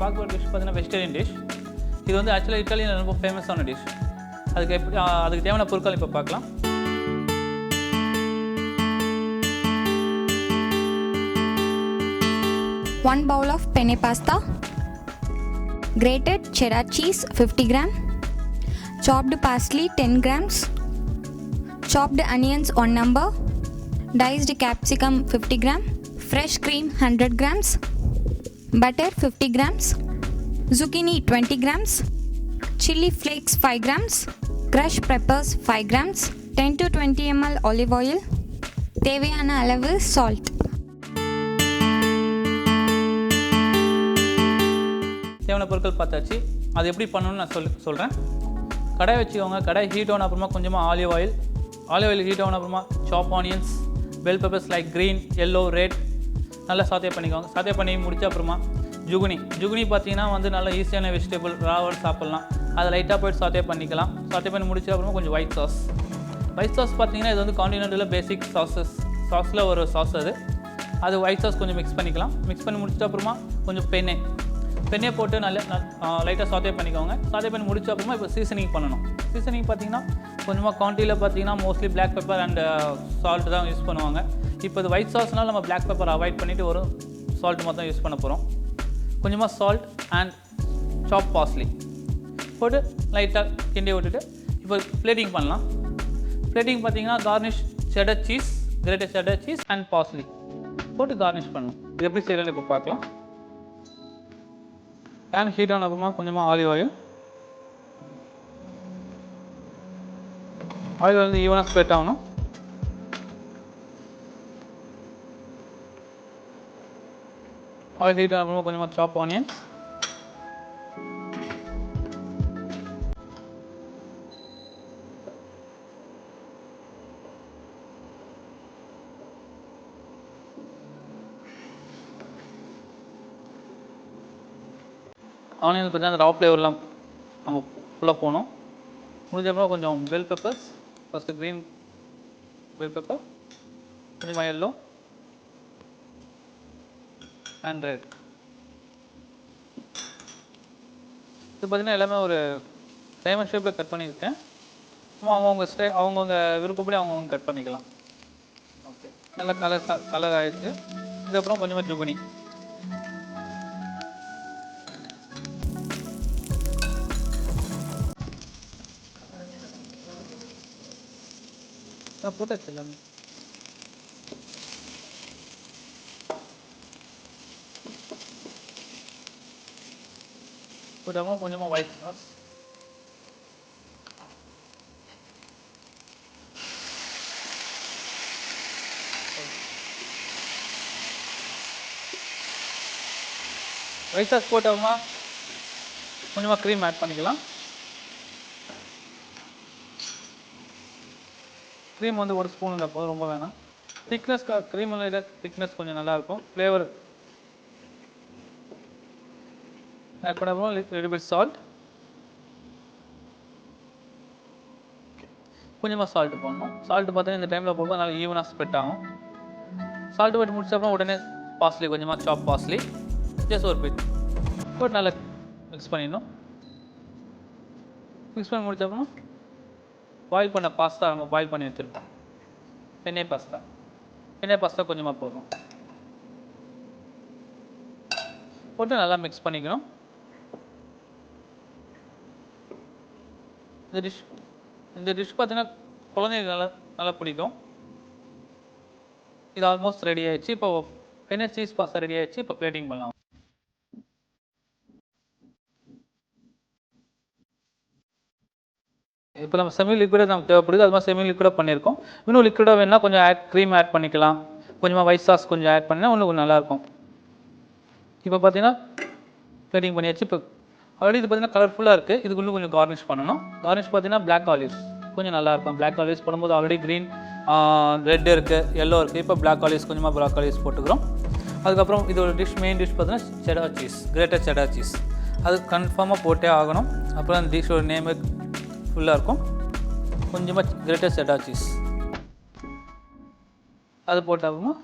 பார்க்க போகிற டிஷ் பார்த்தீங்கன்னா வெஜிடேரியன் டிஷ். இது வந்து ஆக்சுவலாக இட்டாலியன் ரொம்ப ஃபேமஸான டிஷ். அதுக்கு தேவையான பொருட்கள் இப்போ பார்க்கலாம். One bowl of penne pasta, grated cheddar cheese 50 gram, chopped parsley 10 grams, chopped onions 1 number, diced capsicum 50 gram, fresh cream 100 grams, butter 50 grams, zucchini 20 grams, chili flakes 5 grams, crushed peppers 5 grams, 10 to 20 ml olive oil, தேவையான அளவு salt. தேவையான பொருட்கள் பார்த்தாச்சு. அது எப்படி பண்ணணும்னு நான் சொல்கிறேன். கடாய் வச்சுக்கோங்க. கடாய் ஹீட் ஆன அப்புறமா கொஞ்சமாக ஆலிவ் ஆயில் ஹீட் ஆன அப்புறமா சாப் onions, bell peppers like green, yellow, red நல்லா சாத்தே பண்ணிக்கோங்க. சாத்தே பண்ணி முடிச்ச அப்புறமா ஜுகுனி பார்த்தீங்கன்னா வந்து நல்லா ஈஸியான வெஜிடபிள், ராவல் சாப்பிட்லாம். அதை லைட்டாக போய்ட்டு சாத்தே பண்ணிக்கலாம். சாத்தே பண்ணி முடிச்ச அப்புறமா கொஞ்சம் ஒயிட் சாஸ் பார்த்தீங்கன்னா இது வந்து கான்டினென்டலில் பேசிக் சாஸில் ஒரு சாஸ். அது ஒயிட் சாஸ் கொஞ்சம் மிக்ஸ் பண்ணிக்கலாம். மிக்ஸ் பண்ணி முடிச்சிட்ட அப்புறமா கொஞ்சம் பெண்ணே போட்டு நல்லா லைட்டாக சாத்தே பண்ணிக்கோங்க. சாத்தே பண்ணி முடிச்ச அப்புறமா இப்போ சீசனிங் பண்ணணும். சீசனிங் பார்த்தீங்கன்னா கொஞ்சமாக குவான்டிட்டியில் பார்த்தீங்கன்னா mostly black pepper and salt தான் யூஸ் பண்ணுவாங்க. இப்போ இது ஒயிட் சாஸ்னால் நம்ம பிளாக் பெப்பர் அவாய்ட் பண்ணிவிட்டு ஒரு சால்ட் மட்டும் யூஸ் பண்ண போகிறோம். கொஞ்சமாக சால்ட் அண்ட் சாப் பார்ஸ்லி போட்டு லைட்டாக கிண்டி விட்டுட்டு இப்போ பிளேட்டிங் பண்ணலாம். பிளேட்டிங் பார்த்தீங்கன்னா garnish cheddar cheese, grated cheddar cheese and parsley போட்டு கார்னிஷ் பண்ணணும். இது எப்படி செய்யலாம் இப்போ பார்க்கலாம். பேன் ஹீட் ஆன அப்புறமா கொஞ்சமாக ஆலிவ் ஆயில் வந்து ஈவனாக ஸ்ப்ரெட் ஆகணும். ஆயில் ஹீட் ஆன அப்புறமா கொஞ்சமாக சாப் ஆனியன், ஆனியன் பார்த்தீங்கன்னா அந்த ரா ஃப்ளேவர்லாம் நம்ம ஃபுல்லாக போகணும். முடிஞ்சப்பறம் கொஞ்சம் bell peppers, first green bell pepper, கொஞ்சமாக எல்லோ அண்ட் ரெட். இது பார்த்திங்கன்னா எல்லாமே ஒரு டைமண்ட் ஷேப்பில் கட் பண்ணியிருக்கேன். அவங்கவுங்க விருப்பப்படி அவங்கவுங்க கட் பண்ணிக்கலாம். ஓகே, நல்லா கலர் ஆகிடுச்சு. இதுக்கப்புறம் கொஞ்சமாக ஜுகுனி போட்டாச்சு எல்லாமே. போட்டாமல் கொஞ்சமாக ஒயிட் சாஸ், ஒயிட் சாஸ் போட்டோம்னா கொஞ்சமாக க்ரீம் ஆட் பண்ணிக்கலாம். க்ரீம் வந்து ஒரு ஸ்பூன் இருந்தால் போதும், ரொம்ப வேணாம். க்ரீமில் திக்னஸ் கொஞ்சம் நல்லாயிருக்கும். ஃப்ளேவர் ஆட் பண்ணப்போ லிட்டில் பிட் சால்ட், கொஞ்சமாக சால்ட்டு போடணும். சால்ட்டு பார்த்தீங்கன்னா இந்த டைமில் போகும்போது நல்லா ஈவனாக ஸ்ப்ரெட் ஆகும். சால்ட்டு போட்டு முடிச்சப்பறம் உடனே பார்ஸ்லி, கொஞ்சமாக சாப் பார்ஸ்லி ஜஸ்ட் ஒரு பிட் போட்டு நல்லா மிக்ஸ் பண்ணிடணும். மிக்ஸ் பண்ணி முடிச்சப்பறம் பாயில் பண்ண பாஸ்தா நம்ம பாயில் பண்ணி வச்சுருப்போம். பெண்ணே பாஸ்தா கொஞ்சமாக போடுறோம். போட்டு நல்லா மிக்ஸ் பண்ணிக்கணும். இந்த டிஷ் பார்த்தீங்கன்னா குழந்தைங்களுக்கு நல்லா பிடிக்கும். இது ஆல்மோஸ்ட் ரெடி ஆகிடுச்சு. இப்போ பெண்ணே சீஸ் பாஸ்தா ரெடி ஆகிடுச்சு. இப்போ பிளேட்டிங் பண்ணலாம். இப்போ நம்ம செமி லிக்விடாக நமக்கு தேவைப்படுது. அது மாதிரி செமி லிக்விடாக பண்ணியிருக்கோம். இன்னும் லிக்விடாக வேணுன்னா கொஞ்சம் க்ரீம் ஆட் பண்ணிக்கலாம். கொஞ்சமாக ஒயிட் சாஸ் கொஞ்சம் ஆட் பண்ணினா இன்னும் கொஞ்சம் நல்லாயிருக்கும். இப்போ பார்த்தீங்கன்னா பிளேட்டிங் பண்ணியாச்சு. இப்போ ஆல்ரெடி இது பார்த்தீங்கன்னா கலர்ஃபுல்லாக இருக்குது. இதுக்குள்ளே கொஞ்சம் கார்னிஷ் பண்ணணும். கார்னிஷ் பார்த்தீங்கன்னா பிளாக் ஆலிவ்ஸ் கொஞ்சம் நல்லாயிருக்கும். பிளாக் ஆலிவ்ஸ் போடும்போது ஆல்ரெடி க்ரீன், ரெட் இருக்குது, எல்லோ இருக்குது. இப்போ பிளாக் ஆலிவ்ஸ் கொஞ்சமாக பிளாக் ஆலிவ்ஸ் போட்டுக்கிறோம். அதுக்கப்புறம் இது ஒரு மெயின் டிஷ் பார்த்தீங்கன்னா cheddar cheese, grated cheddar cheese. அது கன்ஃபார்மாக போட்டே ஆகணும். அப்புறம் அந்த டிஷ்ஷோட நேமு ஃபுல்லாக இருக்கும். கொஞ்சமாக கிரேட்டட் செடார் சீஸ் அது போட்டாலும்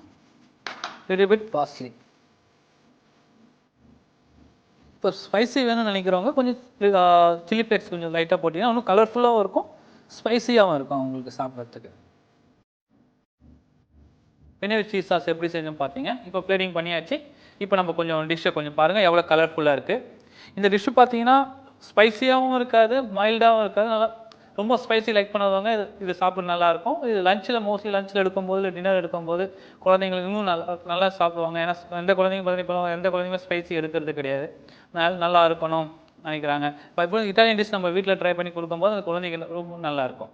லிட்டில் பிட் பார்ஸ்லி. இப்போ ஸ்பைசி வேணும்னு நினைக்கிறவங்க கொஞ்சம் சில்லி ஃப்ளேக்ஸ் கொஞ்சம் லைட்டாக போட்டிங்கன்னா இன்னும் கலர்ஃபுல்லாகவும் இருக்கும், ஸ்பைசியாகவும் இருக்கும் அவங்களுக்கு சாப்பிட்றதுக்கு. வினேகர் சீஸ் சாஸ் எப்படி செஞ்சோம் பார்த்தீங்க. இப்போ பிளேட்டிங் பண்ணியாச்சு. இப்போ நம்ம கொஞ்சம் டிஷ்ஷை கொஞ்சம் பாருங்கள் எவ்வளோ கலர்ஃபுல்லாக இருக்குது. இந்த டிஷ்ஷு பார்த்தீங்கன்னா ஸ்பைசியாகவும் இருக்காது, மைல்டாகவும் இருக்காது. நல்லா ரொம்ப ஸ்பைசி லைக் பண்ணாதவங்க இது சாப்பிட நல்லாயிருக்கும். இது மோஸ்ட்லி லஞ்சில் எடுக்கும்போது இல்லை டின்னர் எடுக்கும்போது குழந்தைங்களுக்கு இன்னும் நல்லா சாப்பிடுவாங்க. ஏன்னா எந்த குழந்தைங்க பார்த்தீங்கன்னா எந்த குழந்தைங்களும் ஸ்பைசி எடுக்கிறது கிடையாது. நல்லா இருக்கணும் நினைக்கிறாங்க. இப்போ இட்டாலியன் டிஷ் நம்ம வீட்டில் ட்ரை பண்ணி கொடுக்கும்போது அந்த குழந்தைங்களுக்கு ரொம்ப நல்லாயிருக்கும்.